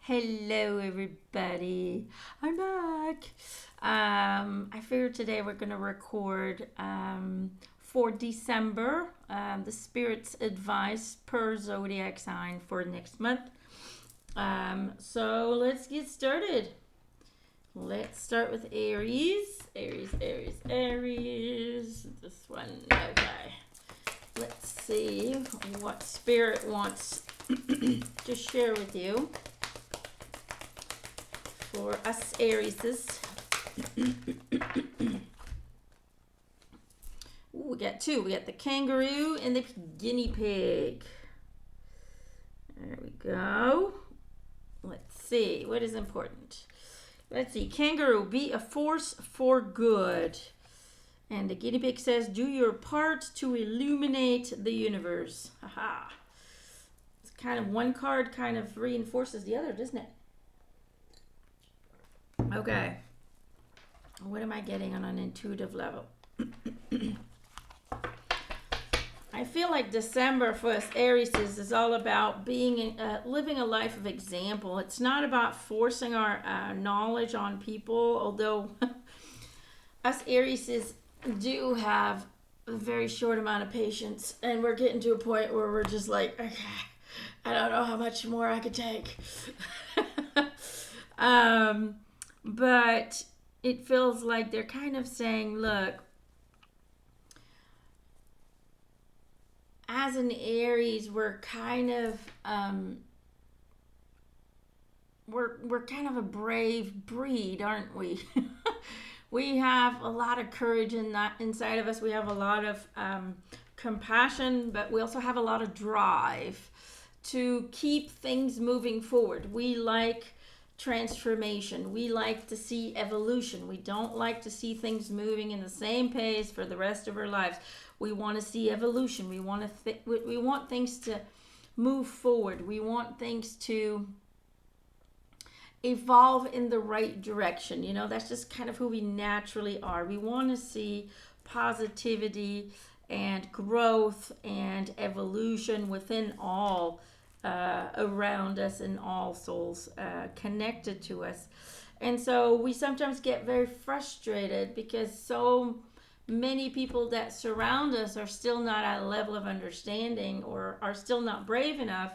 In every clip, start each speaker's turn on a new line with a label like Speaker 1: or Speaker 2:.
Speaker 1: Hello, everybody. I'm back. I figured today we're going to record for December the Spirit's advice per zodiac sign for next month. So let's get started. Let's start with Aries. Aries. This one. Okay. Let's see what Spirit wants to share with you. For us Arieses. We got two. We got the kangaroo and the guinea pig. There we go. Let's see. What is important? Let's see. Kangaroo, be a force for good. And the guinea pig says, do your part to illuminate the universe. Haha. It's kind of one card kind of reinforces the other, doesn't it? Okay. What am I getting on an intuitive level? I feel like December for us Aries is all about being living a life of example. It's not about forcing our knowledge on people, although us Aries do have a very short amount of patience, and we're getting to a point where we're just like, okay, I don't know how much more I could take. But it feels like they're kind of saying, look, as an Aries, we're kind of we're kind of a brave breed, aren't we? We have a lot of courage inside of us. We have a lot of compassion, but we also have a lot of drive to keep things moving forward. We like transformation. We like to see evolution. We don't like to see things moving in the same pace for the rest of our lives. We want to see evolution. We want things to move forward. We want things to evolve in the right direction. You know, that's just kind of who we naturally are. We want to see positivity and growth and evolution within all around us and all souls connected to us. And so we sometimes get very frustrated because so many people that surround us are still not at a level of understanding or are still not brave enough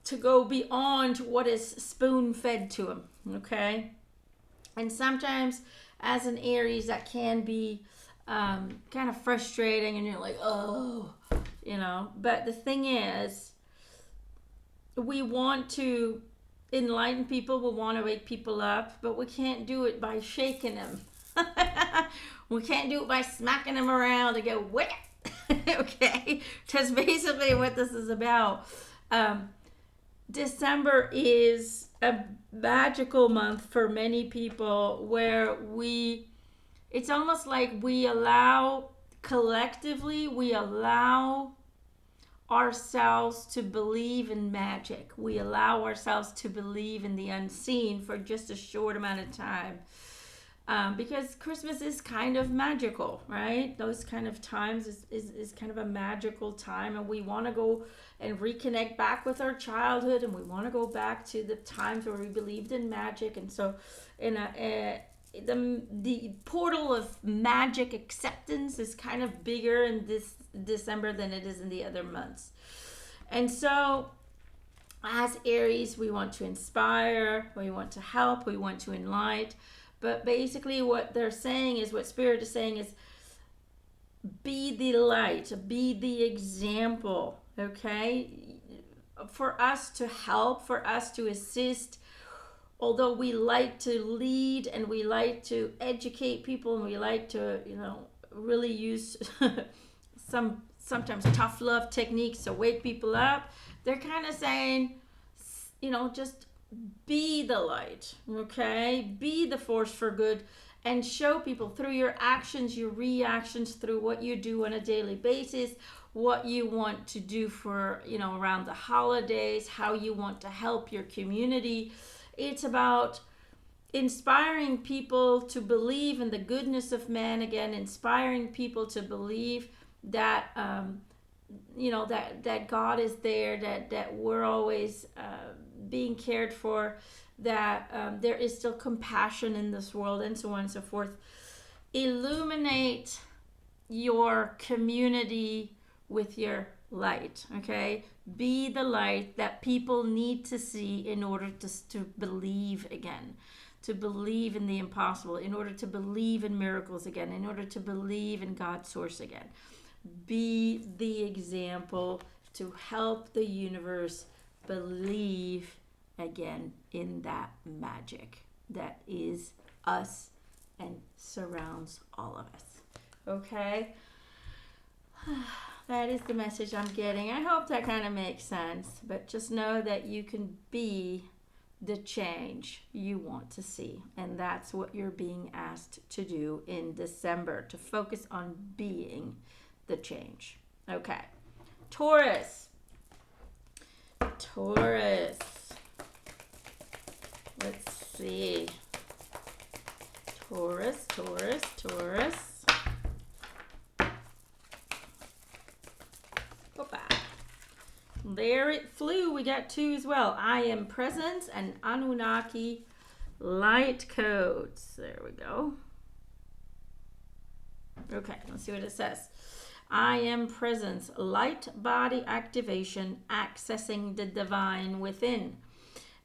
Speaker 1: to go beyond what is spoon fed to them. Okay. And sometimes as an Aries that can be kind of frustrating, and you're like, oh, you know. But the thing is, we want to enlighten people, we want to wake people up, but we can't do it by shaking them. We can't do it by smacking them around and go, what? Okay, that's basically what this is about. December is a magical month for many people where it's almost like we allow, collectively, we allow ourselves to believe in magic. We allow ourselves to believe in the unseen for just a short amount of time. Because Christmas is kind of magical, right? Those kind of times is kind of a magical time, and we want to go and reconnect back with our childhood, and we want to go back to the times where we believed in magic. And so the portal of magic acceptance is kind of bigger in this December than it is in the other months. And so as Aries, we want to inspire, we want to help, we want to enlighten. But basically what they're saying is, what Spirit is saying is, be the light, be the example, okay? For us to help, for us to assist, although we like to lead and we like to educate people and we like to, you know, really use sometimes tough love techniques to wake people up, they're kind of saying, you know, just be the light, okay? Be the force for good, and show people through your actions, your reactions, through what you do on a daily basis, what you want to do for, you know, around the holidays, how you want to help your community. It's about inspiring people to believe in the goodness of man again, inspiring people to believe that you know, that God is there, that we're always being cared for, that there is still compassion in this world, and so on and so forth. Illuminate your community with your light, okay? Be the light that people need to see in order to believe again, to believe in the impossible, in order to believe in miracles again, in order to believe in God's source again. Be the example to help the universe believe again in that magic that is us and surrounds all of us. Okay? That is the message I'm getting. I hope that kind of makes sense. But just know that you can be the change you want to see. And that's what you're being asked to do in December, to focus on being the change. Okay. Taurus. Taurus. Let's see. Taurus. There it flew. We got 2 as well. I am presence and Anunnaki light codes. There we go. Okay, let's see what it says. I am presence, light body activation, accessing the divine within.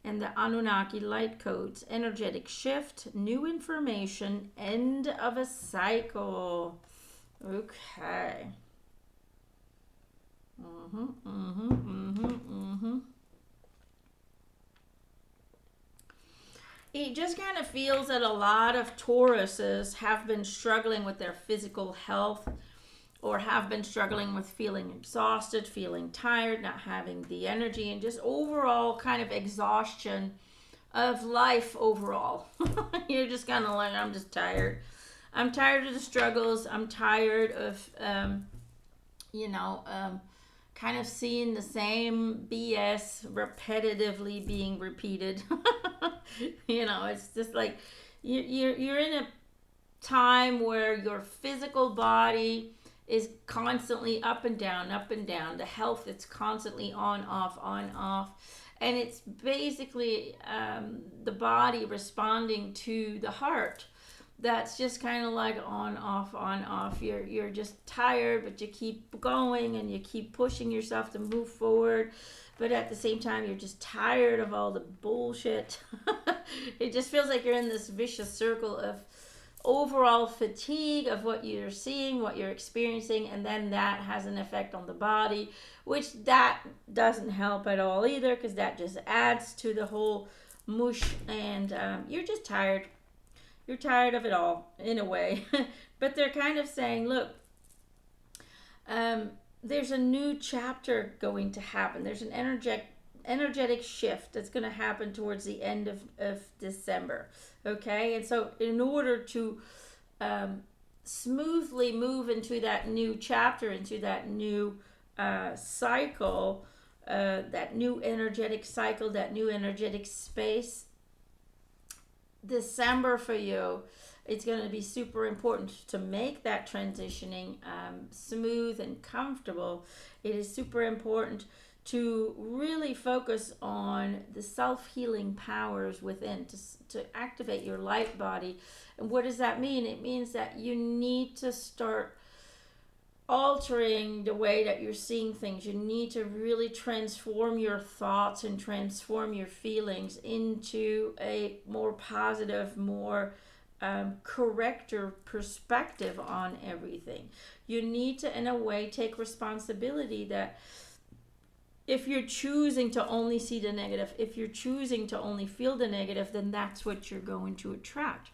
Speaker 1: And the Anunnaki light codes, energetic shift, new information, end of a cycle. Okay. It just kind of feels that a lot of Tauruses have been struggling with their physical health, or have been struggling with feeling exhausted, feeling tired, not having the energy, and just overall kind of exhaustion of life overall. You're just kind of like, I'm just tired. I'm tired of the struggles. I'm tired of, kind of seeing the same BS repetitively being repeated. It's just like you're in a time where your physical body is constantly up and down, up and down. The health, it's constantly on, off. And it's basically the body responding to the heart. That's just kind of like on, off. You're just tired, but you keep going and you keep pushing yourself to move forward. But at the same time, you're just tired of all the bullshit. It just feels like you're in this vicious circle of overall fatigue of what you're seeing, what you're experiencing, and then that has an effect on the body, which that doesn't help at all either, because that just adds to the whole mush, and you're just tired. You're tired of it all, in a way. But they're kind of saying, look, there's a new chapter going to happen. There's an energetic shift that's going to happen towards the end of December. Okay? And so in order to smoothly move into that new chapter, into that new cycle, that new energetic cycle, that new energetic space, December for you, it's going to be super important to make that transitioning smooth and comfortable. It is super important to really focus on the self-healing powers within, to activate your light body. And what does that mean? It means that you need to start altering the way that you're seeing things. You need to really transform your thoughts and transform your feelings into a more positive, more corrector perspective on everything. You need to, in a way, take responsibility that if you're choosing to only see the negative, if you're choosing to only feel the negative, then that's what you're going to attract.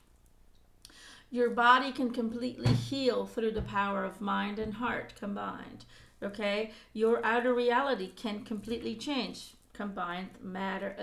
Speaker 1: Your body can completely heal through the power of mind and heart combined. Okay? Your outer reality can completely change combined matter,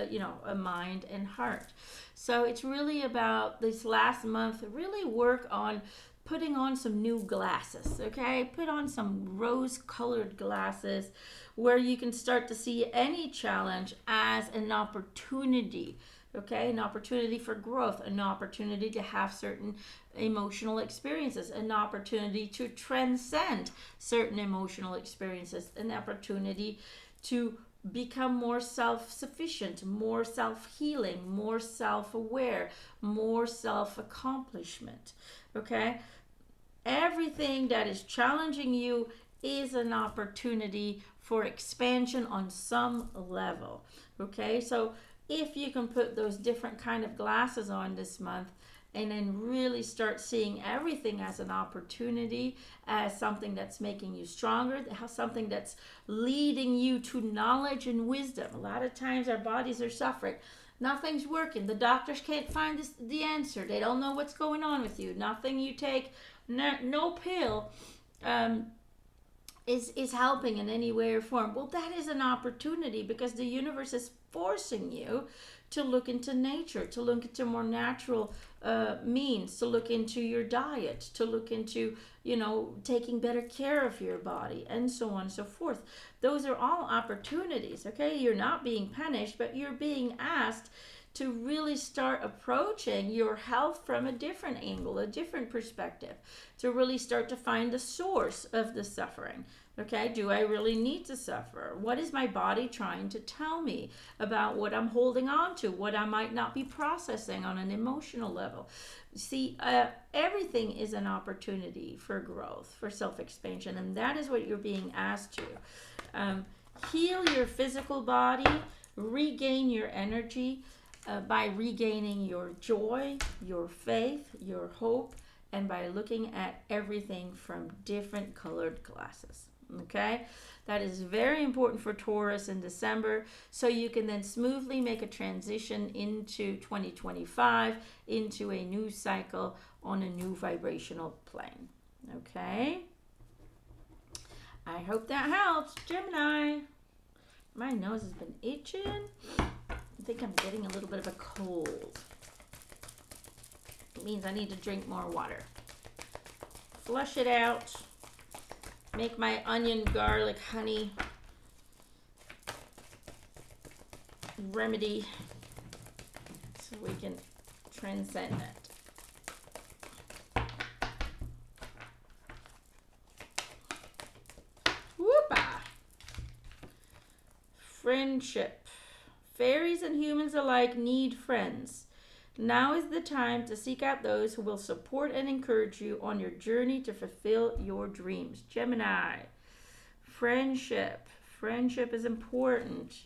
Speaker 1: a mind and heart. So it's really about this last month, really work on putting on some new glasses, okay? Put on some rose-colored glasses where you can start to see any challenge as an opportunity, okay? An opportunity for growth, an opportunity to have certain emotional experiences, an opportunity to transcend certain emotional experiences, an opportunity to become more self-sufficient, more self-healing, more self-aware, more self-accomplishment. Okay? Everything that is challenging you is an opportunity for expansion on some level. Okay? So if you can put those different kind of glasses on this month, and then really start seeing everything as an opportunity, as something that's making you stronger, something that's leading you to knowledge and wisdom. A lot of times our bodies are suffering. Nothing's working. The doctors can't find the answer. They don't know what's going on with you. Nothing you take, no pill is helping in any way or form. Well, that is an opportunity, because the universe is forcing you to look into nature, to look into more natural means, to look into your diet, to look into, taking better care of your body, and so on and so forth. Those are all opportunities, okay? You're not being punished, but you're being asked to really start approaching your health from a different angle, a different perspective, to really start to find the source of the suffering. Okay, do I really need to suffer? What is my body trying to tell me about what I'm holding on to, what I might not be processing on an emotional level? See, everything is an opportunity for growth, for self-expansion, and that is what you're being asked to. Heal your physical body, regain your energy by regaining your joy, your faith, your hope, and by looking at everything from different colored glasses. Okay, that is very important for Taurus in December, so you can then smoothly make a transition into 2025, into a new cycle on a new vibrational plane. Okay, I hope that helps, Gemini. My nose has been itching. I think I'm getting a little bit of a cold. It means I need to drink more water. Flush it out. Make my onion, garlic, honey remedy so we can transcend that. Whoopa! Friendship. Fairies and humans alike need friends. Now is the time to seek out those who will support and encourage you on your journey to fulfill your dreams. Gemini, friendship. Friendship is important.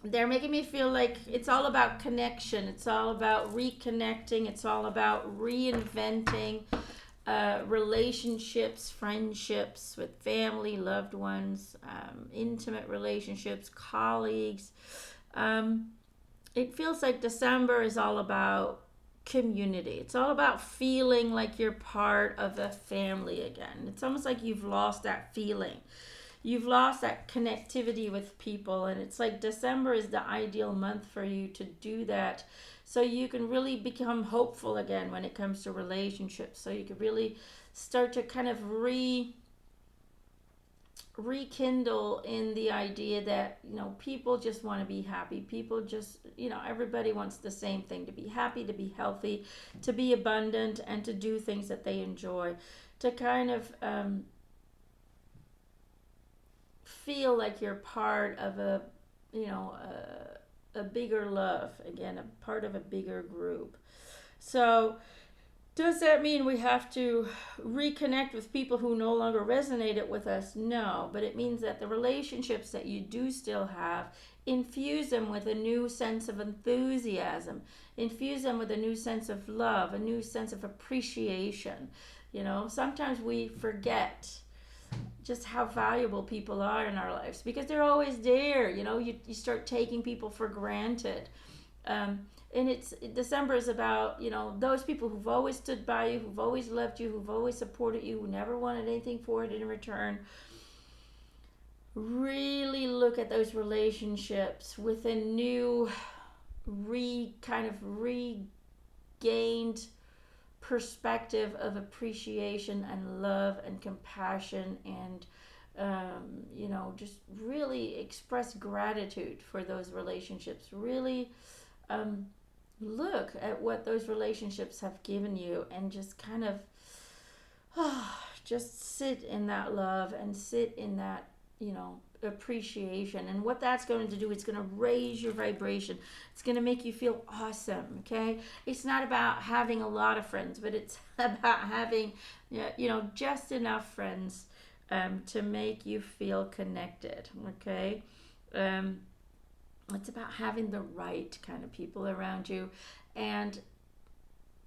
Speaker 1: They're making me feel like it's all about connection. It's all about reconnecting. It's all about reinventing relationships, friendships with family, loved ones, intimate relationships, colleagues. It feels like December is all about community. It's all about feeling like you're part of a family again. It's almost like you've lost that feeling. You've lost that connectivity with people, and it's like December is the ideal month for you to do that, so you can really become hopeful again when it comes to relationships. So you can really start to kind of rekindle in the idea that people just want to be happy. People just everybody wants the same thing: to be happy, to be healthy, to be abundant, and to do things that they enjoy, to kind of feel like you're part of a bigger love, again, a part of a bigger group. So does that mean we have to reconnect with people who no longer resonated with us? No, but it means that the relationships that you do still have, infuse them with a new sense of enthusiasm, infuse them with a new sense of love, a new sense of appreciation. Sometimes we forget just how valuable people are in our lives because they're always there. You start taking people for granted. And December is about, those people who've always stood by you, who've always loved you, who've always supported you, who never wanted anything for it in return. Really look at those relationships with a new, regained perspective of appreciation and love and compassion, and just really express gratitude for those relationships. Really look at what those relationships have given you, and just kind of just sit in that love and sit in that appreciation. And what that's going to do, it's going to raise your vibration. It's going to make you feel awesome, okay? It's not about having a lot of friends, but it's about having, just enough friends to make you feel connected, okay? It's about having the right kind of people around you and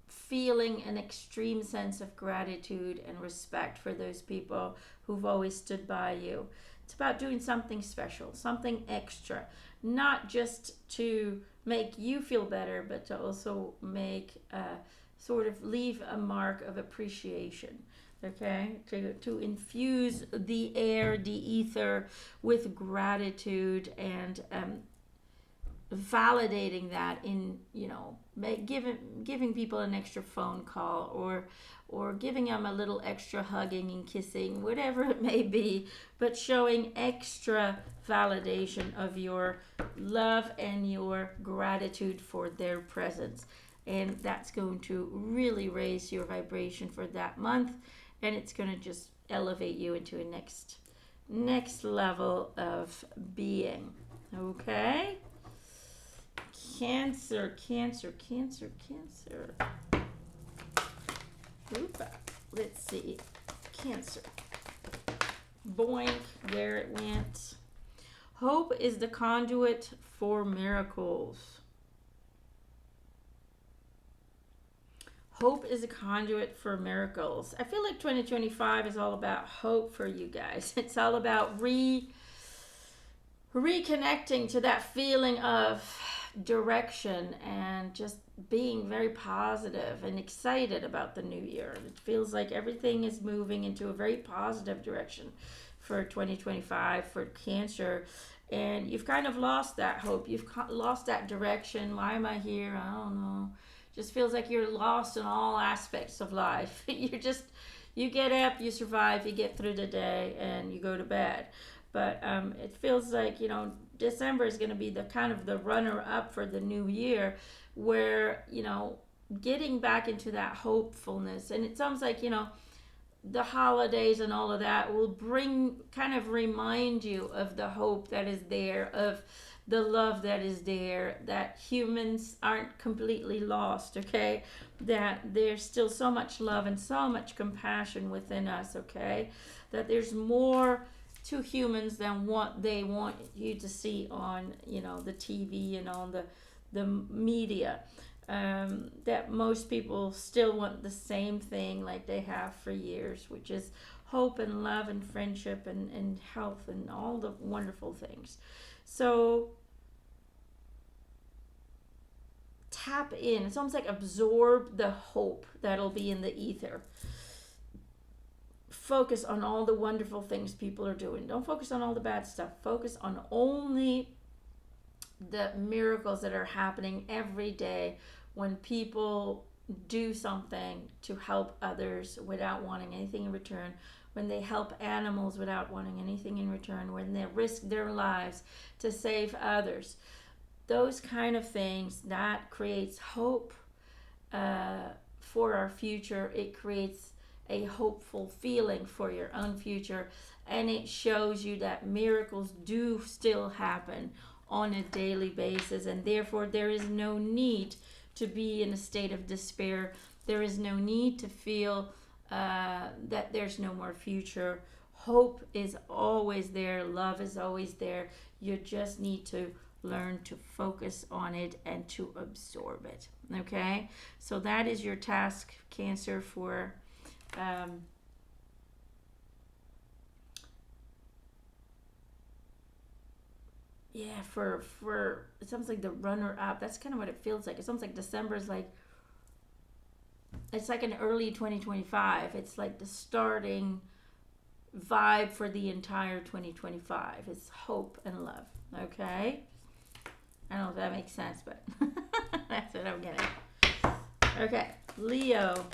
Speaker 1: feeling an extreme sense of gratitude and respect for those people who've always stood by you. It's about doing something special, something extra, not just to make you feel better, but to also make sort of leave a mark of appreciation. Okay, to infuse the air, the ether with gratitude and validating that in, giving people an extra phone call or giving them a little extra hugging and kissing, whatever it may be, but showing extra validation of your love and your gratitude for their presence. And that's going to really raise your vibration for that month, and it's going to just elevate you into a next level of being. Okay? Cancer. Oopa. Let's see. Cancer. Boink, where it went. Hope is the conduit for miracles. Hope is a conduit for miracles. I feel like 2025 is all about hope for you guys. It's all about reconnecting to that feeling of direction and just being very positive and excited about the new year. It feels like everything is moving into a very positive direction for 2025 for Cancer, and you've kind of lost that hope. You've lost that direction. Why am I here? I don't know. Just feels like you're lost in all aspects of life. You get up, you survive, you get through the day, and you go to bed. But it feels like, December is going to be the kind of the runner up for the new year, where, getting back into that hopefulness. And it sounds like, the holidays and all of that will remind you of the hope that is there, of the love that is there, that humans aren't completely lost, okay? That there's still so much love and so much compassion within us, okay? That there's more to humans than what they want you to see on, the TV and on the media. That most people still want the same thing like they have for years, which is hope and love and friendship and health and all the wonderful things. So tap in. It's almost like absorb the hope that'll be in the ether. Focus on all the wonderful things people are doing. Don't focus on all the bad stuff. Focus on only the miracles that are happening every day when people do something to help others without wanting anything in return, when they help animals without wanting anything in return, when they risk their lives to save others. Those kind of things, that creates hope for our future. It creates a hopeful feeling for your own future, and it shows you that miracles do still happen on a daily basis, and therefore there is no need to be in a state of despair. There is no need to feel that there's no more future. Hope is always there. Love is always there. You just need to learn to focus on it and to absorb it. Okay? So that is your task, Cancer, for for it sounds like the runner up. That's kind of what it feels like. It sounds like December is like, it's like an early 2025. It's like the starting vibe for the entire 2025. It's hope and love. Okay? I don't know if that makes sense, but that's what I'm getting. Okay, Leo.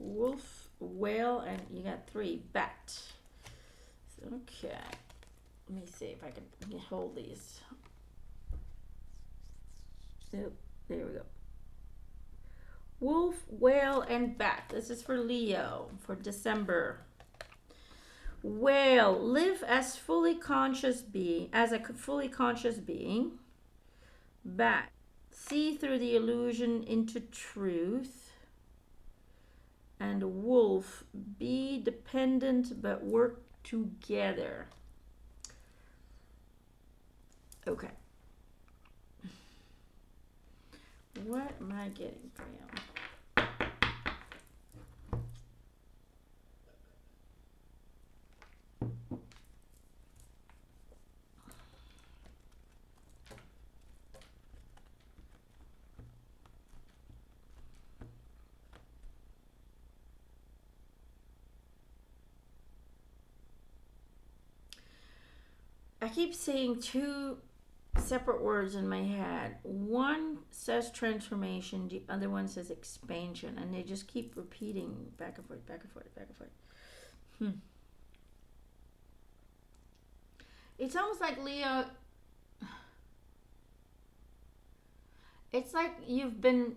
Speaker 1: Wolf, whale, and you got 3. Bat. Okay. Let me see if I can hold these. So there we go. Wolf, whale, and bat. This is for Leo for December. Whale, live as a fully conscious being. Bat, see through the illusion into truth. And wolf, be dependent but work together. Okay. What am I getting for you? I keep saying two separate words in my head. One says transformation, the other one says expansion, and they just keep repeating back and forth, back and forth, back and forth. It's almost like, Leo, it's like you've been,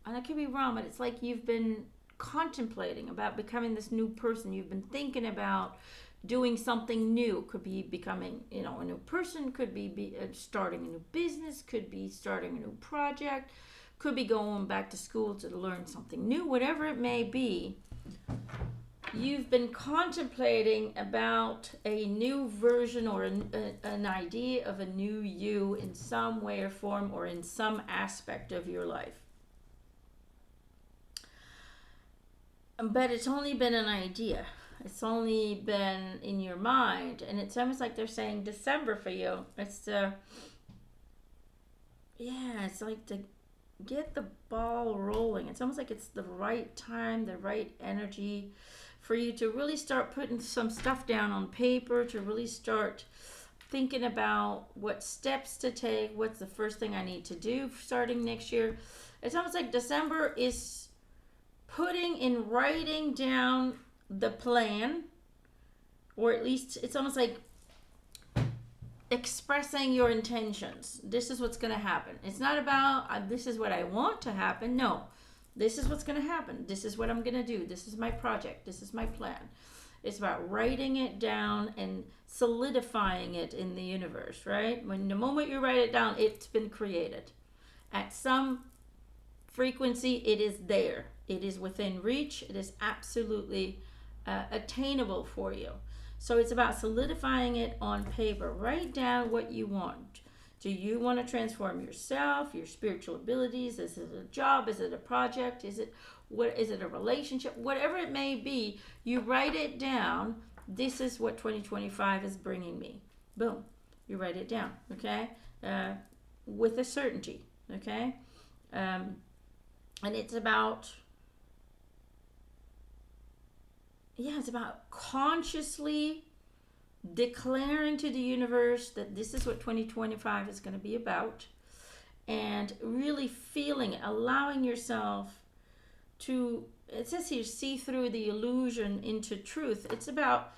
Speaker 1: and I could be wrong, but it's like you've been contemplating about becoming this new person. You've been thinking about doing something new. Could be becoming, a new person, could be starting a new business, could be starting a new project, could be going back to school to learn something new, whatever it may be. You've been contemplating about a new version or an idea of a new you in some way or form or in some aspect of your life. But it's only been an idea. It's only been in your mind, and it's almost like they're saying December for you. It's it's like to get the ball rolling. It's almost like it's the right time, the right energy for you to really start putting some stuff down on paper, to really start thinking about what steps to take, what's the first thing I need to do starting next year. It's almost like December is putting in writing down the plan, or at least it's almost like expressing your intentions. This is what's going to happen. It's not about this is what I want to happen. No, this is what's going to happen. This is what I'm going to do. This is my project. This is my plan. It's about writing it down and solidifying it in the universe, right? When the moment you write it down, it's been created. At some frequency, it is there. It is within reach. It is absolutely attainable for you. So it's about solidifying it on paper. Write down what you want. Do you want to transform yourself, your spiritual abilities? Is it a job? Is it a project? Is it a relationship? Whatever it may be, you write it down. This is what 2025 is bringing me. Boom. You write it down, okay? With a certainty, okay? And it's about it's about consciously declaring to the universe that this is what 2025 is going to be about, and really feeling, allowing yourself to, it says here, see through the illusion into truth. It's about,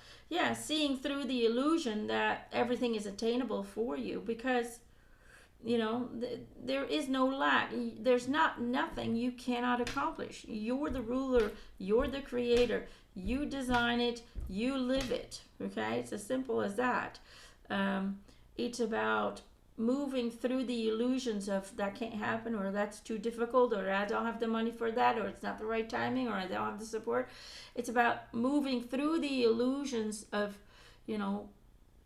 Speaker 1: seeing through the illusion that everything is attainable for you, because there is no lack. There's nothing you cannot accomplish. You're the ruler. You're the creator. You design it. You live it. Okay? It's as simple as that. It's about moving through the illusions of that can't happen, or that's too difficult, or I don't have the money for that, or it's not the right timing, or I don't have the support. It's about moving through the illusions of,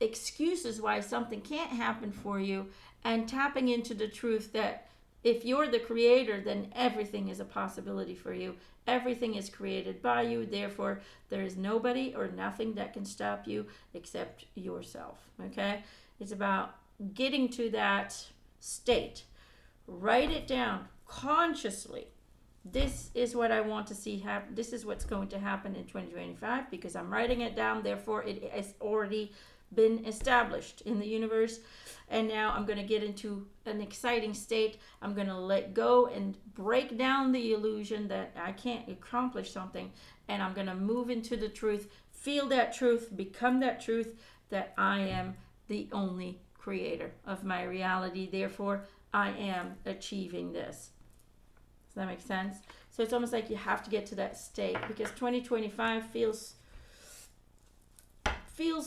Speaker 1: excuses why something can't happen for you, and tapping into the truth that if you're the creator, then everything is a possibility for you. Everything is created by you. Therefore, there is nobody or nothing that can stop you except yourself. Okay? It's about getting to that state. Write it down consciously. This is what I want to see happen. This is what's going to happen in 2025 because I'm writing it down. Therefore, it has already been established in the universe, and now I'm going to get into an exciting state. I'm going to let go and break down the illusion that I can't accomplish something, and I'm going to move into the truth, feel that truth, become that truth, that I am the only creator of my reality. Therefore, I am achieving this. Does that make sense? So it's almost like you have to get to that state, because 2025 feels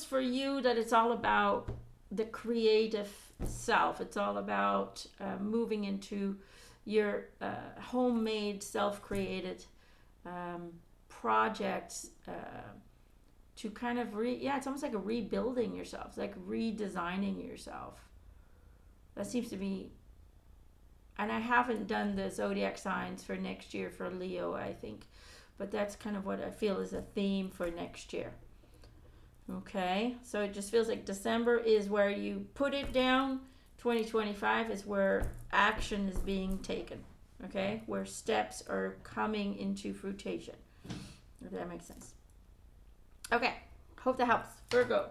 Speaker 1: for you that it's all about the creative self. It's all about moving into your homemade, self-created projects to kind of it's almost like a rebuilding yourself. It's like redesigning yourself. That seems to be, and I haven't done the zodiac signs for next year for Leo, I think, but that's kind of what I feel is a theme for next year. Okay, so it just feels like December is where you put it down. 2025 is where action is being taken. Okay, where steps are coming into fruition. If that makes sense. Okay, hope that helps. Virgo.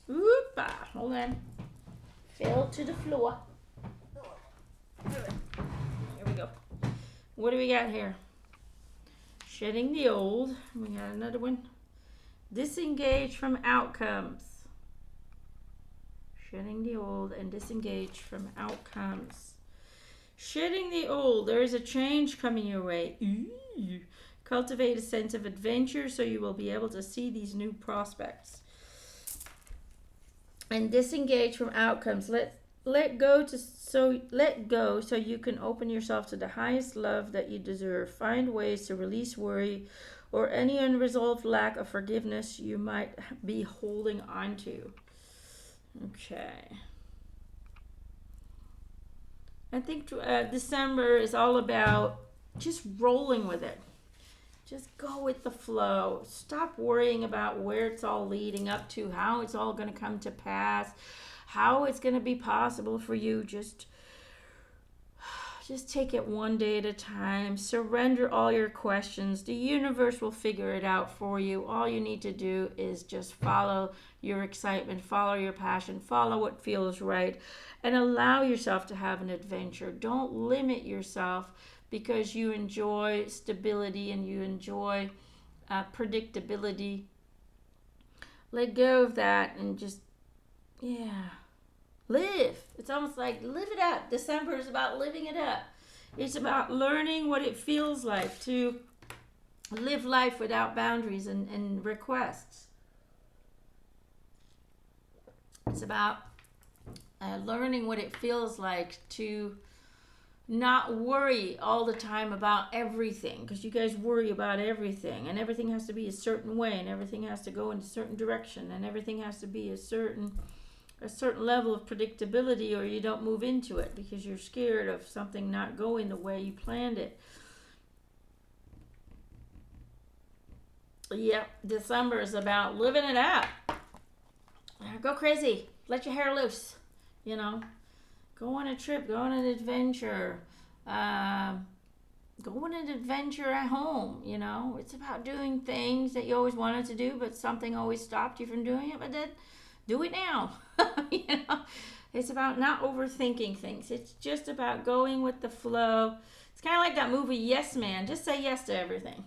Speaker 1: Oopa, hold on. Fell to the floor. Here we go. What do we got here? Shedding the old. We got another one. Disengage from outcomes. Shedding the old and disengage from outcomes. Shedding the old. There is a change coming your way. Ooh. Cultivate a sense of adventure so you will be able to see these new prospects. And disengage from outcomes. Let go so you can open yourself to the highest love that you deserve. Find ways to release worry or any unresolved lack of forgiveness you might be holding on to. Okay. I think December is all about just rolling with it. Just go with the flow. Stop worrying about where it's all leading up to, how it's all going to come to pass, how it's going to be possible for you. Just take it one day at a time. Surrender all your questions. The universe will figure it out for you. All you need to do is just follow your excitement, follow your passion, follow what feels right, and allow yourself to have an adventure. Don't limit yourself because you enjoy stability and you enjoy predictability. Let go of that and just, live. It's almost like live it up. December is about living it up. It's about learning what it feels like to live life without boundaries and requests. It's about learning what it feels like to not worry all the time about everything, because you guys worry about everything, and everything has to be a certain way, and everything has to go in a certain direction, and everything has to be a certain level of predictability, or you don't move into it because you're scared of something not going the way you planned it. Yep, December is about living it up. Go crazy. Let your hair loose. Go on a trip. Go on an adventure. Go on an adventure at home. It's about doing things that you always wanted to do, but something always stopped you from doing it. But then do it now. It's about not overthinking things. It's just about going with the flow. It's kind of like that movie Yes Man. Just say yes to everything.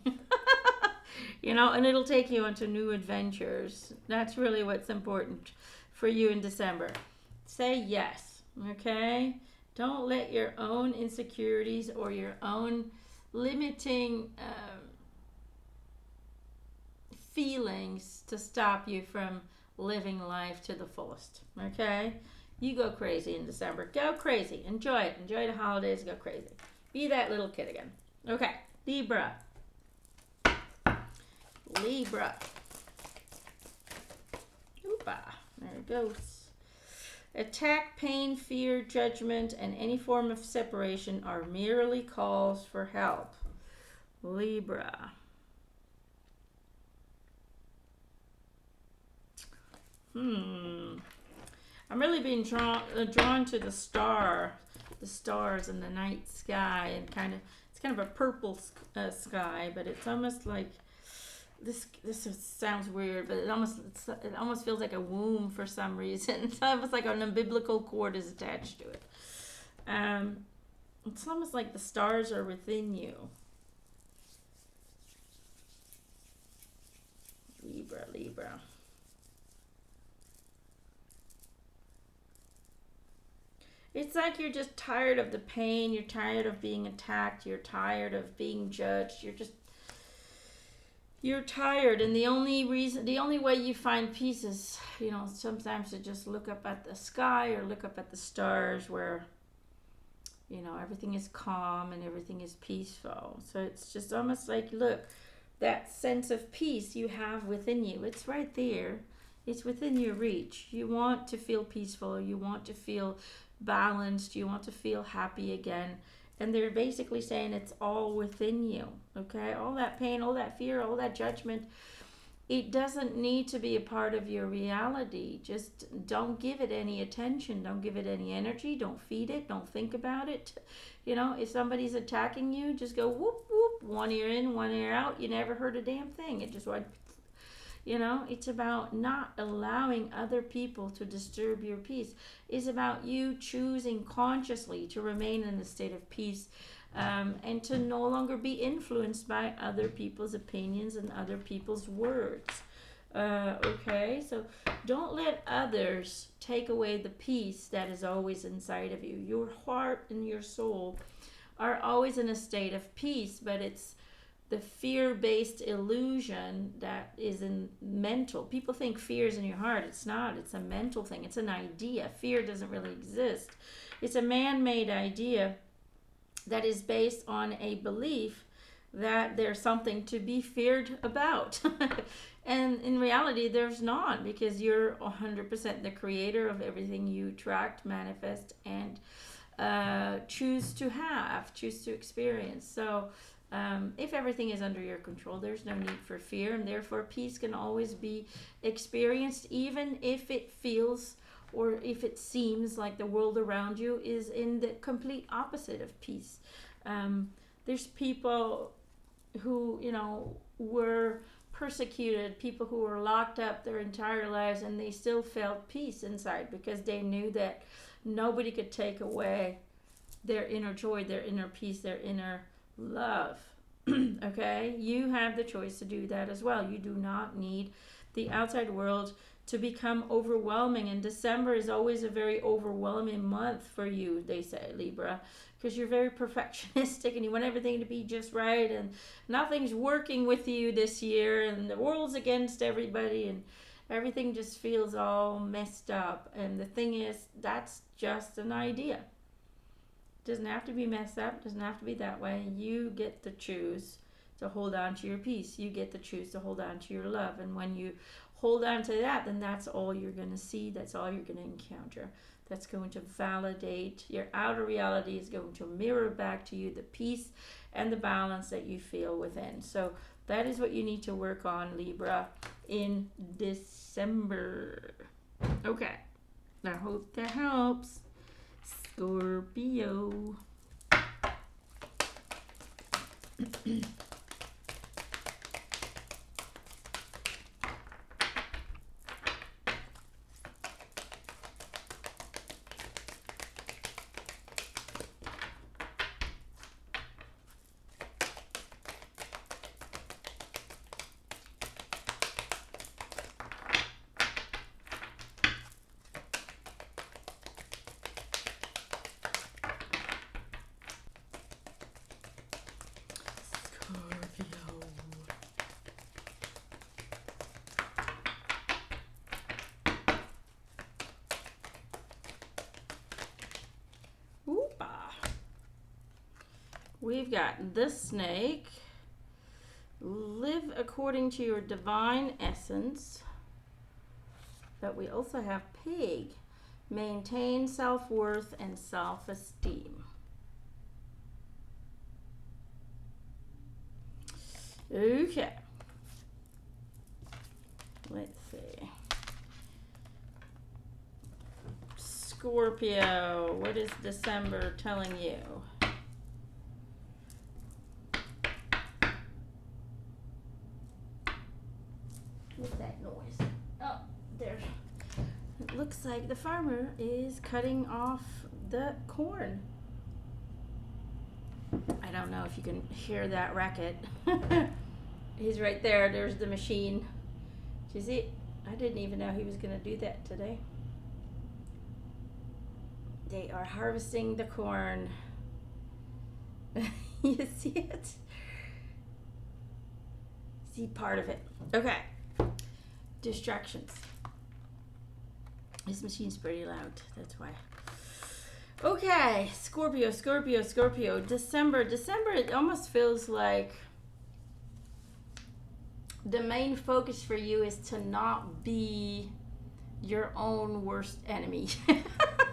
Speaker 1: And it'll take you into new adventures. That's really what's important for you in December. Say yes. Okay? Don't let your own insecurities or your own limiting feelings to stop you from living life to the fullest. Okay? You go crazy in December. Go crazy. Enjoy it. Enjoy the holidays. Go crazy. Be that little kid again. Okay. Libra. Oopa. There it goes. Attack, pain, fear, judgment, and any form of separation are merely calls for help. Libra. I'm really being drawn to the stars in the night sky, and it's kind of a purple sky, but it's almost like sounds weird, but it almost feels like a womb for some reason. It's almost like an umbilical cord is attached to it. It's almost like the stars are within you. Libra. It's like you're just tired of the pain, you're tired of being attacked, you're tired of being judged, you're tired, and the only way you find peace is, sometimes to just look up at the sky or look up at the stars where, everything is calm and everything is peaceful. So it's just almost like, look, that sense of peace you have within you, it's right there. It's within your reach. You want to feel peaceful, you want to feel balanced, you want to feel happy again. And they're basically saying it's all within you, okay? All that pain, all that fear, all that judgment, it doesn't need to be a part of your reality. Just don't give it any attention. Don't give it any energy. Don't feed it. Don't think about it. If somebody's attacking you, just go whoop, whoop, one ear in, one ear out. You never heard a damn thing. It just went, it's about not allowing other people to disturb your peace. It's about you choosing consciously to remain in a state of peace, and to no longer be influenced by other people's opinions and other people's words. Okay, so don't let others take away the peace that is always inside of you. Your heart and your soul are always in a state of peace, but it's the fear-based illusion that is in mental. People think fear is in your heart. It's not. It's a mental thing. It's an idea. Fear doesn't really exist. It's a man-made idea that is based on a belief that there's something to be feared about. And in reality, there's not, because you're 100% the creator of everything you attract, manifest, and choose to experience. So if everything is under your control, there's no need for fear, and therefore peace can always be experienced, even if it feels or if it seems like the world around you is in the complete opposite of peace. There's people who, were persecuted, people who were locked up their entire lives, and they still felt peace inside because they knew that nobody could take away their inner joy, their inner peace, their inner love. Okay, you have the choice to do that as well. You do not need the outside world to become overwhelming, and December is always a very overwhelming month for you, they say, Libra, because you're very perfectionistic and you want everything to be just right, and nothing's working with you this year, and the world's against everybody, and everything just feels all messed up. And the thing is, that's just an idea. Doesn't have to be messed up, doesn't have to be that way. You get to choose to hold on to your peace. You get to choose to hold on to your love. And when you hold on to that, then that's all you're going to see. That's all you're going to encounter. That's going to validate your outer reality, is going to mirror back to you the peace and the balance that you feel within. So that is what you need to work on, Libra, in December. Okay, I hope that helps. Scorpio. We've got the snake. Live according to your divine essence. But we also have pig. Maintain self-worth and self-esteem. Okay. Let's see. Scorpio, what is December telling you? noise. Oh, there. It looks like the farmer is cutting off the corn. I don't know if you can hear that racket. He's right there. There's the machine. Do you see? I didn't even know he was going to do that today. They are harvesting the corn. You see it? See part of it. Okay. Distractions. This machine's pretty loud. That's why. Okay. Scorpio. December, it almost feels like the main focus for you is to not be your own worst enemy.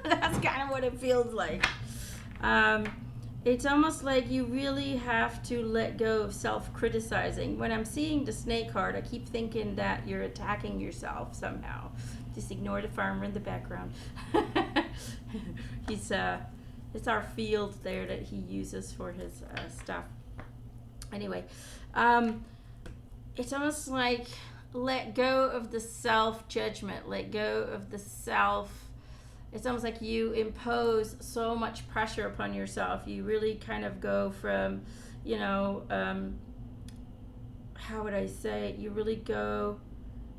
Speaker 1: That's kind of what it feels like. It's almost like you really have to let go of self-criticizing. When I'm seeing the snake card, I keep thinking that you're attacking yourself somehow. Just ignore the farmer in the background. It's our field there that he uses for his stuff. Anyway, it's almost like let go of the self-judgment, let go of the it's almost like you impose so much pressure upon yourself. You really kind of go from, how would I say it? You really go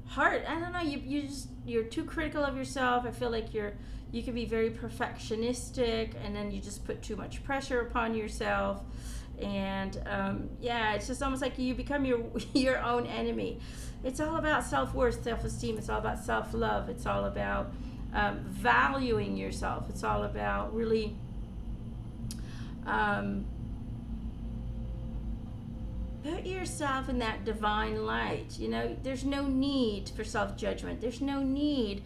Speaker 1: hard. I don't know, you're too critical of yourself. I feel like you can be very perfectionistic, and then you just put too much pressure upon yourself. And it's just almost like you become your own enemy. It's all about self-worth, self-esteem. It's all about self-love. It's all about valuing yourself. It's all about really put yourself in that divine light. There's no need for self-judgment. There's no need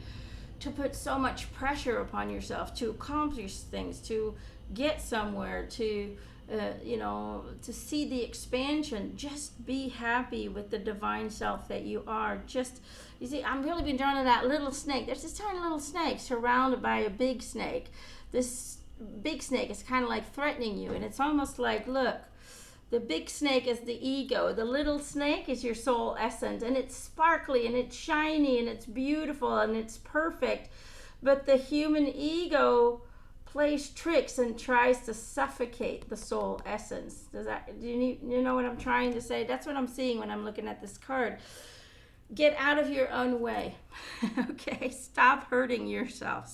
Speaker 1: to put so much pressure upon yourself to accomplish things, to get somewhere, to see the expansion. Just be happy with the divine self that you are. You see, I'm really been drawn to that little snake. There's this tiny little snake surrounded by a big snake. This big snake is kind of like threatening you, and it's almost like, look, the big snake is the ego. The little snake is your soul essence, and it's sparkly, and it's shiny, and it's beautiful, and it's perfect. But the human ego plays tricks and tries to suffocate the soul essence. Do you know what I'm trying to say? That's what I'm seeing when I'm looking at this card. Get out of your own way. Okay? Stop hurting yourself.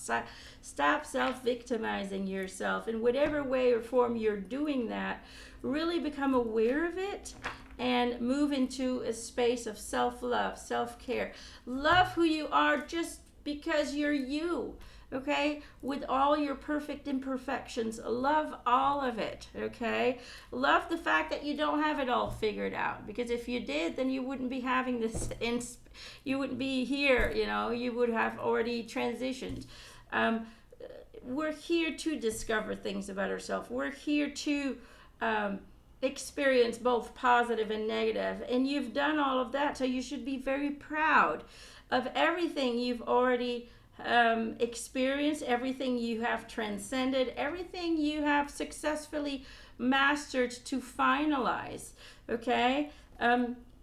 Speaker 1: Stop self-victimizing yourself. In whatever way or form you're doing that, really become aware of it and move into a space of self-love, self-care. Love who you are just because you're you. Okay, with all your perfect imperfections, love all of it. Okay, love the fact that you don't have it all figured out, because if you did, then you wouldn't be having this you wouldn't be here. You would have already transitioned. We're here to discover things about ourselves. We're here to experience both positive and negative, and you've done all of that, so you should be very proud of everything you've already experience, everything you have transcended, everything you have successfully mastered to finalize. Okay,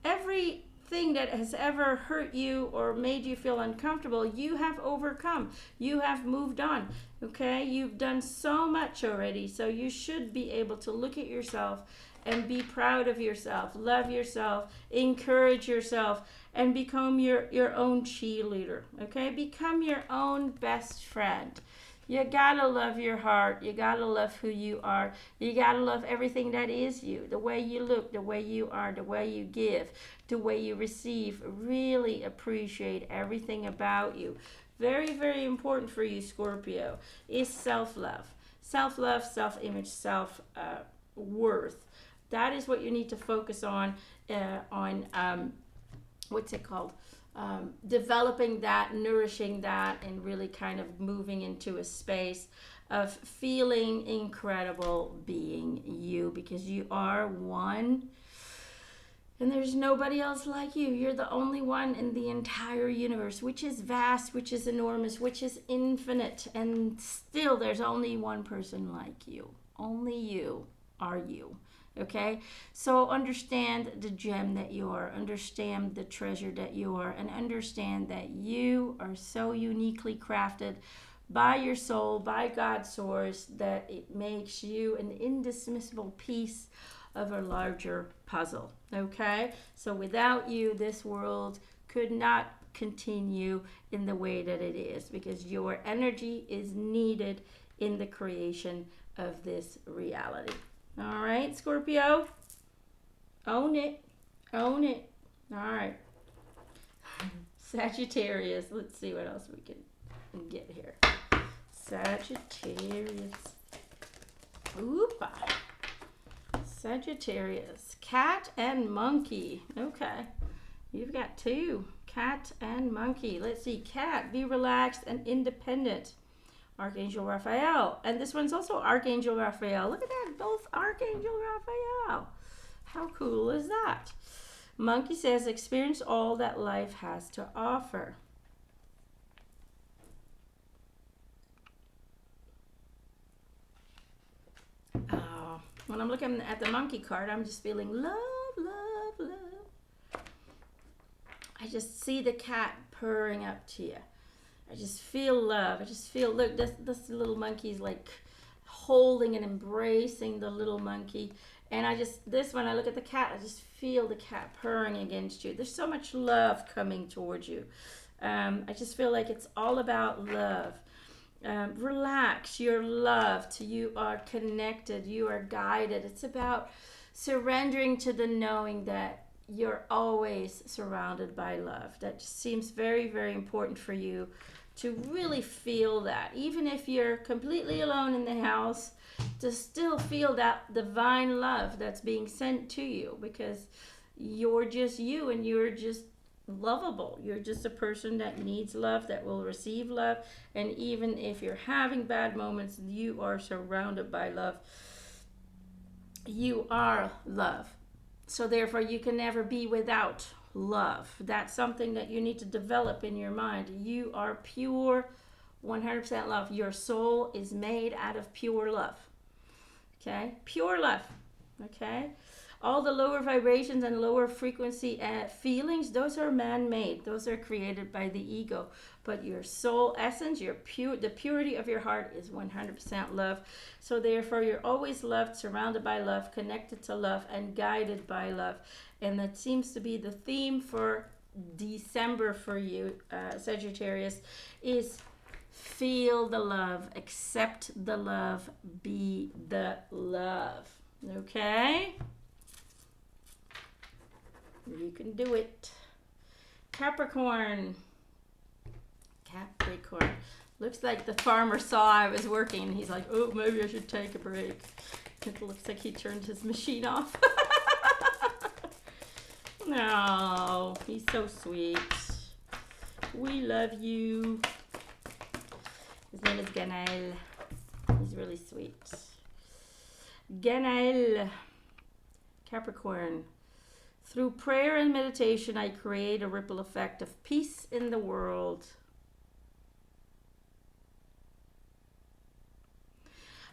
Speaker 1: everything that has ever hurt you or made you feel uncomfortable, you have overcome. You have moved on. Okay, you've done so much already, so you should be able to look at yourself and be proud of yourself, love yourself, encourage yourself, and become your own cheerleader. Okay, become your own best friend. You gotta love your heart. You gotta love who you are. You gotta love everything that is you. The way you look, the way you are, the way you give, the way you receive. Really appreciate everything about you. Very, very important for you, Scorpio, is self-love. Self-love, self-image, self-worth. That is what you need to focus on what's it called? Developing that, nourishing that, and really kind of moving into a space of feeling incredible being you, because you are one and there's nobody else like you. You're the only one in the entire universe, which is vast, which is enormous, which is infinite, and still there's only one person like you. Only you. are you. Okay, so understand the gem that you are, understand the treasure that you are, and understand that you are so uniquely crafted by your soul, by God's source, that it makes you an indismissible piece of a larger puzzle. Okay, so without you, this world could not continue in the way that it is, because your energy is needed in the creation of this reality. All right, Scorpio, own it, own it. All right, Sagittarius, let's see what else we can get here. Sagittarius, oopa. Sagittarius, cat and monkey. Okay, you've got two, cat and monkey. Let's see, cat, be relaxed and independent. Archangel Raphael. And this one's also Archangel Raphael. Look at that, both Archangel Raphael. How cool is that? Monkey says, experience all that life has to offer. Oh, when I'm looking at the monkey card, I'm just feeling love, love, love. I just see the cat purring up to you. I just feel love. I just feel, look, this little monkey's like holding and embracing the little monkey. And I just, this one, I look at the cat, I just feel the cat purring against you. There's so much love coming towards you. I just feel like it's all about love. Relax, you're loved, you are connected, you are guided. It's about surrendering to the knowing that you're always surrounded by love. That just seems very, very important for you to really feel that. Even if you're completely alone in the house, to still feel that divine love that's being sent to you, because you're just you and you're just lovable. You're just a person that needs love, that will receive love. And even if you're having bad moments, you are surrounded by love. You are love. So therefore, you can never be without love. That's something that you need to develop in your mind. You are pure, 100% love. Your soul is made out of pure love. Okay? Pure love. Okay? All the lower vibrations and lower frequency feelings, those are man-made. Those are created by the ego. But your soul essence, your the purity of your heart is 100% love. So therefore, you're always loved, surrounded by love, connected to love, and guided by love. And that seems to be the theme for December for you, Sagittarius, is feel the love, accept the love, be the love. Okay? You can do it. Capricorn. Capricorn. Looks like the farmer saw I was working and he's like, oh, maybe I should take a break. It looks like he turned his machine off. No, he's so sweet. We love you. His name is Emanuelle. He's really sweet. Emanuelle. Capricorn. Through prayer and meditation, I create a ripple effect of peace in the world.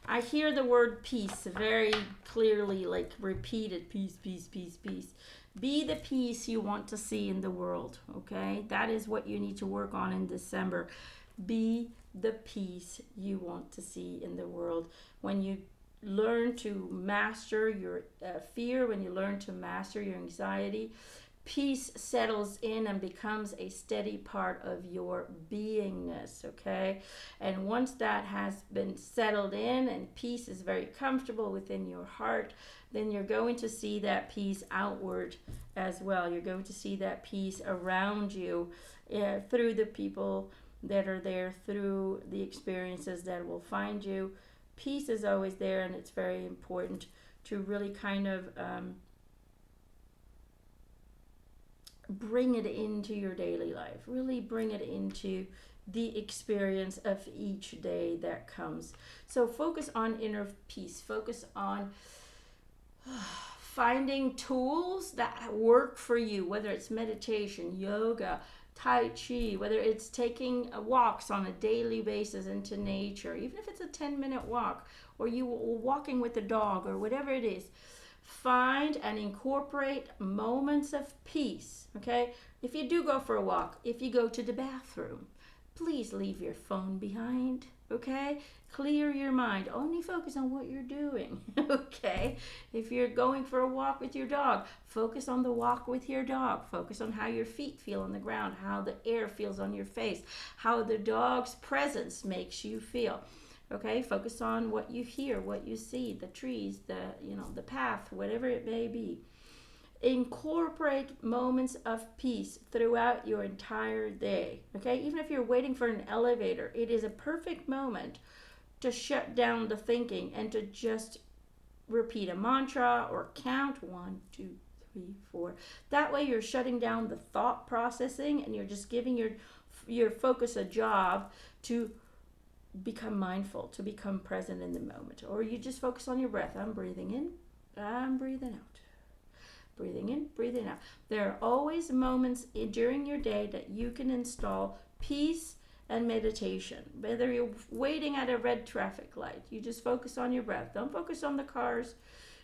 Speaker 1: I hear the word peace very clearly, like repeated, peace, peace, peace, peace. Be the peace you want to see in the world, okay? That is what you need to work on in December. Be the peace you want to see in the world. When you learn to master your fear, when you learn to master your anxiety, peace settles in and becomes a steady part of your beingness, okay? And once that has been settled in and peace is very comfortable within your heart, then you're going to see that peace outward as well. You're going to see that peace around you through the people that are there, through the experiences that will find you. Peace is always there, and it's very important to really kind of bring it into your daily life. Really bring it into the experience of each day that comes. So focus on inner peace. Focus on finding tools that work for you, whether it's meditation, yoga, Tai Chi, whether it's taking walks on a daily basis into nature, even if it's a 10-minute walk, or you walking with the dog, or whatever it is, find and incorporate moments of peace, okay? If you do go for a walk, if you go to the bathroom, please leave your phone behind, okay? Clear your mind. Only focus on what you're doing, okay? If you're going for a walk with your dog, focus on the walk with your dog. Focus on how your feet feel on the ground, how the air feels on your face, how the dog's presence makes you feel. Okay, focus on what you hear, what you see, the trees, the path, whatever it may be. Incorporate moments of peace throughout your entire day. Okay, even if you're waiting for an elevator, it is a perfect moment to shut down the thinking and to just repeat a mantra or count 1, 2, 3, 4. That way you're shutting down the thought processing and you're just giving your focus a job to become mindful, to become present in the moment. Or you just focus on your breath. I'm breathing in, I'm breathing out. Breathing in, breathing out. There are always moments during your day that you can install peace and meditation. Whether you're waiting at a red traffic light, you just focus on your breath. Don't focus on the cars.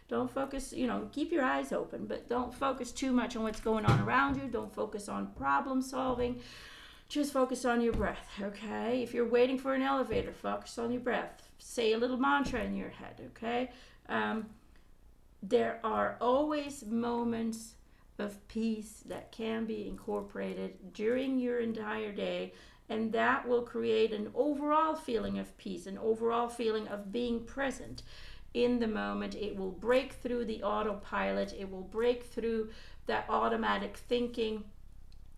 Speaker 1: Don't focus, keep your eyes open, but don't focus too much on what's going on around you. Don't focus on problem solving. Just focus on your breath, okay? If you're waiting for an elevator, focus on your breath. Say a little mantra in your head, okay? There are always moments of peace that can be incorporated during your entire day, and that will create an overall feeling of peace, an overall feeling of being present in the moment. It will break through the autopilot. It will break through that automatic thinking,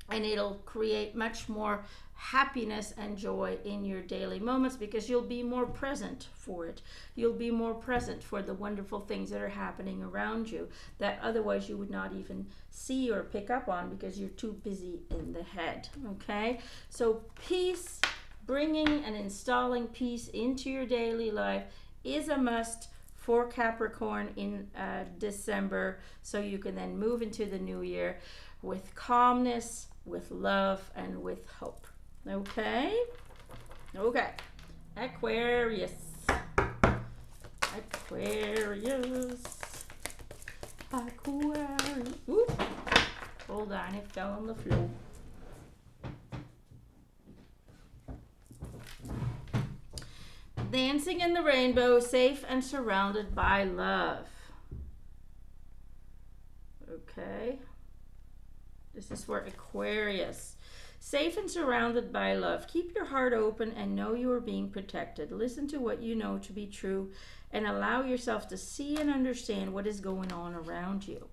Speaker 1: and it'll create much more happiness and joy in your daily moments because you'll be more present for it. You'll be more present for the wonderful things that are happening around you that otherwise you would not even see or pick up on because you're too busy in the head, okay? So peace, bringing and installing peace into your daily life is a must for Capricorn in December, so you can then move into the new year with calmness, with love, and with hope. Okay? Okay. Aquarius. Aquarius. Aquarius. Ooh. Hold on, it fell on the floor. Dancing in the rainbow, safe and surrounded by love. Okay. This is for Aquarius. Safe and surrounded by love. Keep your heart open and know you are being protected. Listen to what you know to be true and allow yourself to see and understand what is going on around you.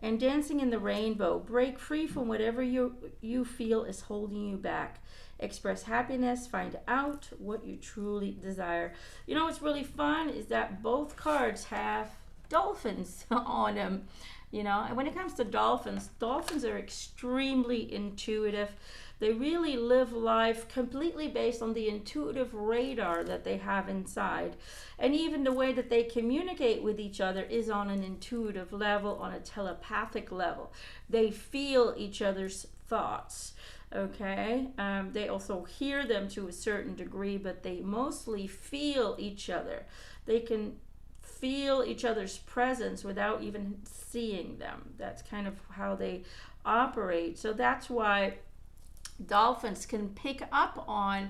Speaker 1: And dancing in the rainbow. Break free from whatever you feel is holding you back. Express happiness. Find out what you truly desire. You know what's really fun is that both cards have dolphins on them. And when it comes to dolphins are extremely intuitive. They really live life completely based on the intuitive radar that they have inside. And even the way that they communicate with each other is on an intuitive level, on a telepathic level. They feel each other's thoughts, okay? They also hear them to a certain degree, but they mostly feel each other. They can feel each other's presence without even seeing them. That's kind of how they operate. So that's why dolphins can pick up on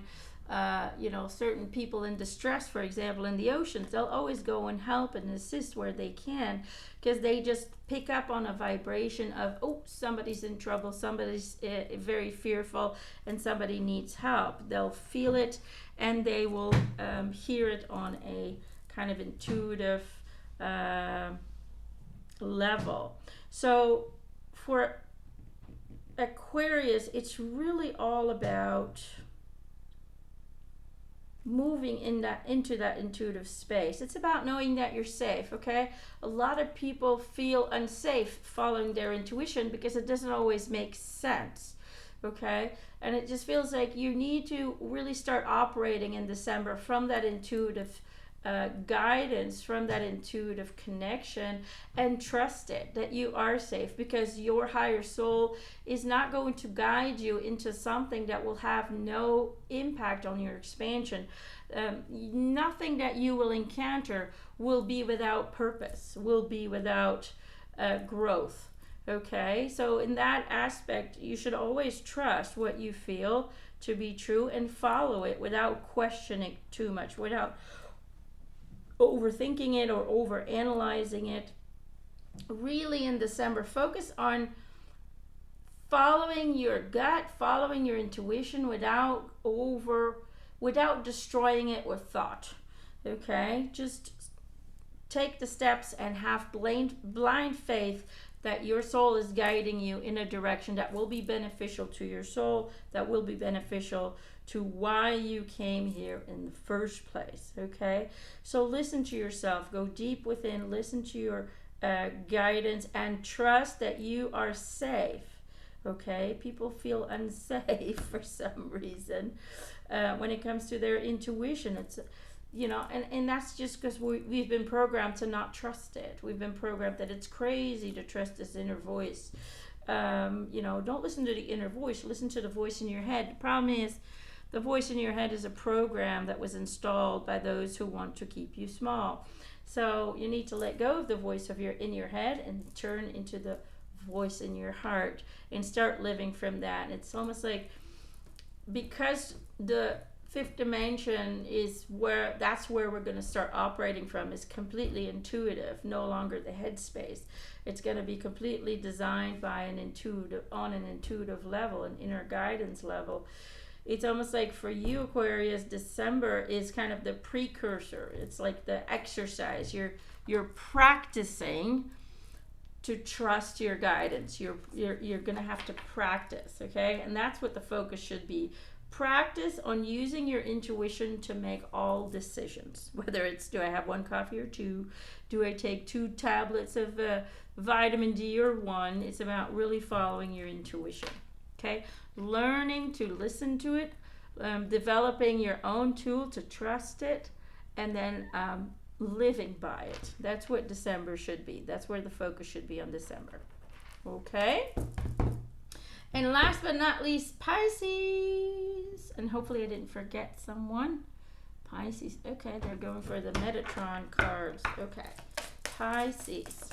Speaker 1: certain people in distress, for example, in the oceans. They'll always go and help and assist where they can because they just pick up on a vibration of, oh, somebody's in trouble, somebody's very fearful, and somebody needs help. They'll feel it and they will hear it on a kind of intuitive level. So for Aquarius, it's really all about moving into that intuitive space. It's about knowing that you're safe, okay? A lot of people feel unsafe following their intuition because it doesn't always make sense, okay? And it just feels like you need to really start operating in December from that intuitive guidance from that intuitive connection, and trust it, that you are safe, because your higher soul is not going to guide you into something that will have no impact on your expansion. Nothing that you will encounter will be without purpose, will be without growth. Okay, so in that aspect, you should always trust what you feel to be true and follow it without questioning too much, without overthinking it or over analyzing it. Really, in December, focus on following your gut, following your intuition without destroying it with thought. Okay, just take the steps and have blind faith that your soul is guiding you in a direction that will be beneficial to your soul, that will be beneficial to why you came here in the first place. Okay, so listen to yourself, go deep within, listen to your guidance, and trust that you are safe. Okay, people feel unsafe for some reason when it comes to their intuition. It's, you know, and that's just because we've been programmed to not trust it. We've been programmed that it's crazy to trust this inner voice. You know, don't listen to the inner voice, listen to the voice in your head. The problem is, the voice in your head is a program that was installed by those who want to keep you small. So you need to let go of the voice in your head and turn into the voice in your heart and start living from that. It's almost like, because the fifth dimension is that's where we're going to start operating from, is completely intuitive, no longer the headspace. It's going to be completely designed by an intuitive level, an inner guidance level. It's almost like for you, Aquarius, December is kind of the precursor. It's like the exercise. You're practicing to trust your guidance. You're going to have to practice, okay? And that's what the focus should be. Practice on using your intuition to make all decisions. Whether it's, do I have one coffee or two? Do I take 2 tablets of vitamin D or 1? It's about really following your intuition, okay? Learning to listen to it, developing your own tool to trust it, and then living by it. That's what December should be. That's where the focus should be on December. Okay? And last but not least, Pisces. And hopefully I didn't forget someone. Pisces. Okay, they're going for the Metatron cards. Okay. Pisces.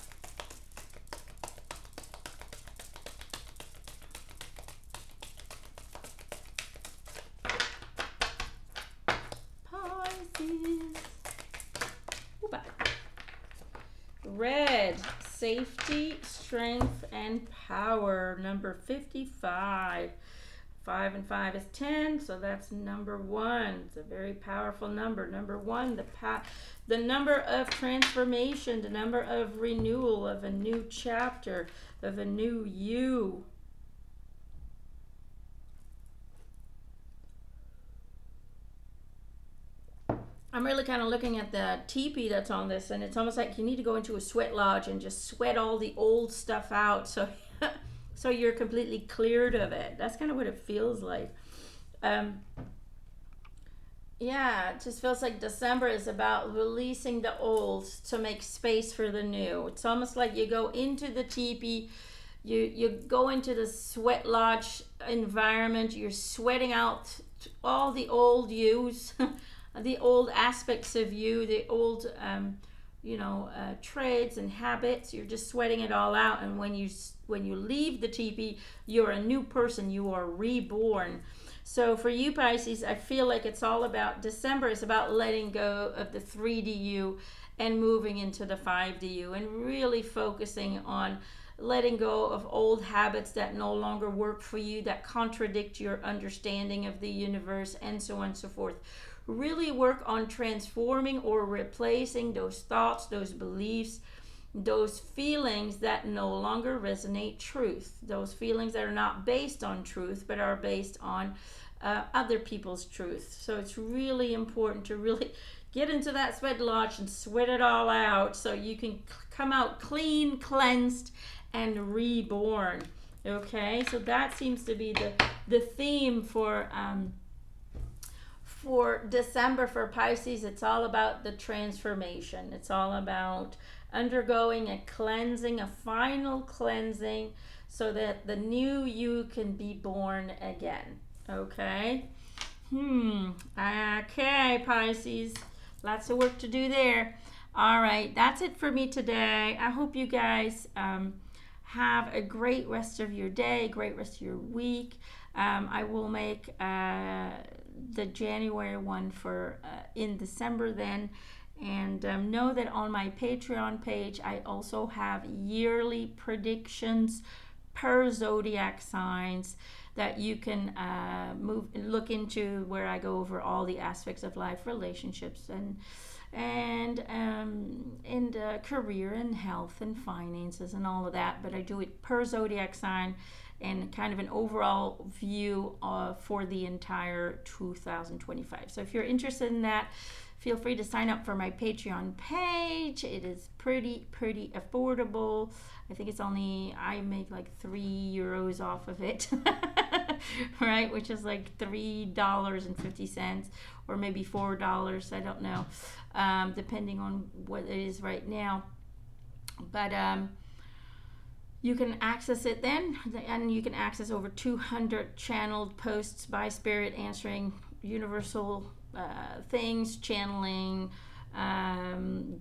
Speaker 1: Red, safety, strength, and power. Number 55. 5 and 5 is 10, so that's number 1. It's a very powerful number. Number 1, the number of transformation, the number of renewal, of a new chapter, of a new you. I'm really kind of looking at the teepee that's on this, and it's almost like you need to go into a sweat lodge and just sweat all the old stuff out, so so you're completely cleared of it. That's kind of what it feels like. Yeah, it just feels like December is about releasing the old to make space for the new. It's almost like you go into the teepee, you go into the sweat lodge environment, you're sweating out all the old yous, the old aspects of you, the old trades and habits. You're just sweating it all out, and when you leave the teepee, you're a new person. You are reborn. So for you, Pisces, I feel like it's all about, December is about letting go of the 3D you and moving into the 5D you, and really focusing on letting go of old habits that no longer work for you, that contradict your understanding of the universe, and so on and so forth. Really work on transforming or replacing those thoughts, those beliefs, those feelings that no longer resonate truth, those feelings that are not based on truth but are based on other people's truth. So it's really important to really get into that sweat lodge and sweat it all out so you can come out clean, cleansed, and reborn. Okay, so that seems to be the theme for for December for Pisces, it's all about the transformation. It's all about undergoing a cleansing, a final cleansing, so that the new you can be born again. Okay? Okay, Pisces. Lots of work to do there. All right, that's it for me today. I hope you guys have a great rest of your day, great rest of your week. I will make the January one for in December then. And know that on my Patreon page, I also have yearly predictions per zodiac signs that you can look into, where I go over all the aspects of life, relationships, and career and health and finances and all of that. But I do it per zodiac sign and kind of an overall view for the entire 2025. So if you're interested in that, feel free to sign up for my Patreon page. It is pretty affordable. I think it's only, I make like €3 off of it, right? Which is like $3.50 or maybe $4. I don't know, depending on what it is right now. But you can access it then, and you can access over 200 channeled posts by Spirit, answering universal things, channeling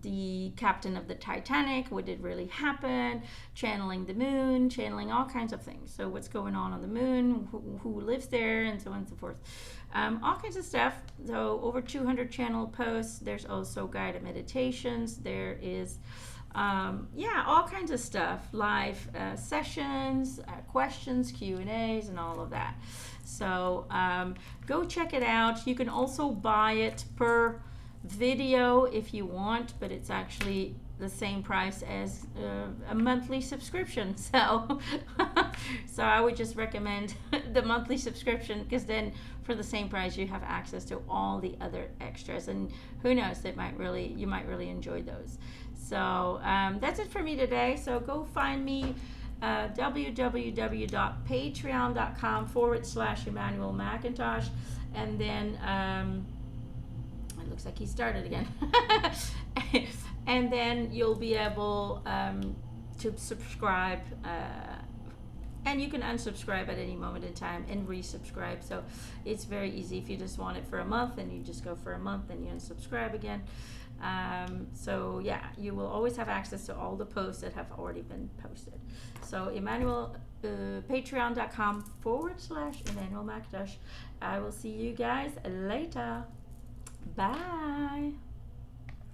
Speaker 1: the captain of the Titanic, what did really happen, channeling the moon, channeling all kinds of things. So what's going on the moon, who lives there, and so on and so forth. All kinds of stuff. So over 200 channeled posts. There's also guided meditations. There is all kinds of stuff, live sessions, questions, Q&As, and all of that. So go check it out. You can also buy it per video if you want, but it's actually the same price as a monthly subscription. So so I would just recommend the monthly subscription, because then for the same price you have access to all the other extras, and who knows, you might really enjoy those. So that's it for me today. So go find me www.patreon.com/Emanuelle McIntosh, and then it looks like he started again. And then you'll be able to subscribe, and you can unsubscribe at any moment in time and resubscribe. So it's very easy. If you just want it for a month, and you just go for a month, and you unsubscribe again. So yeah, you will always have access to all the posts that have already been posted. So Emanuelle, patreon.com/Emanuelle McIntosh. I will see you guys later. Bye.